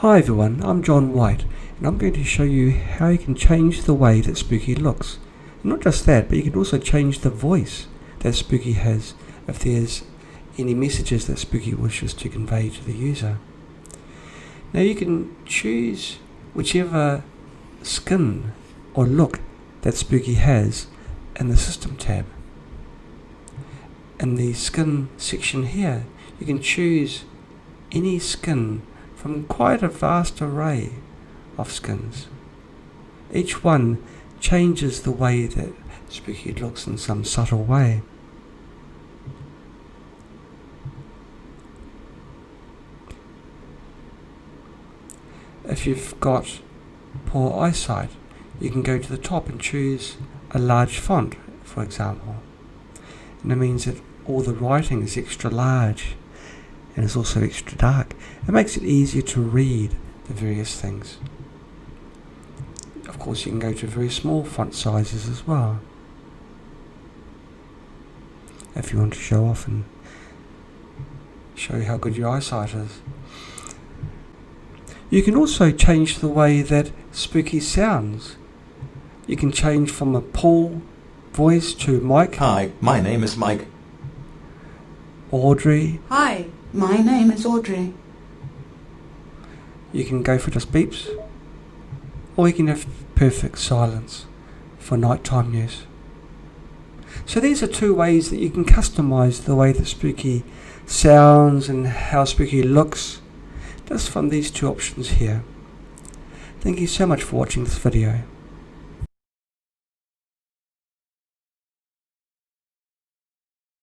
Hi everyone, I'm John White and I'm going to show you how you can change the way that Spooky looks. And not just that, but you can also change the voice that Spooky has if there's any messages that Spooky wishes to convey to the user. Now you can choose whichever skin or look that Spooky has in the System tab. In the skin section here, you can choose any skin from quite a vast array of skins. Each one changes the way that Spooky looks in some subtle way. If you've got poor eyesight, you can go to the top and choose a large font, for example. And it means that all the writing is extra large and it's also extra dark. It makes it easier to read the various things. Of course, you can go to very small font sizes as well, if you want to show off and show how good your eyesight is. You can also change the way that Spooky sounds. You can change from a Paul voice to Mike. Hi, my name is Mike. Audrey. Hi, my name is Audrey. You can go for just beeps, or you can have perfect silence for nighttime use. So these are two ways that you can customize the way that Spooky sounds and how Spooky looks, just from these two options here. Thank you so much for watching this video.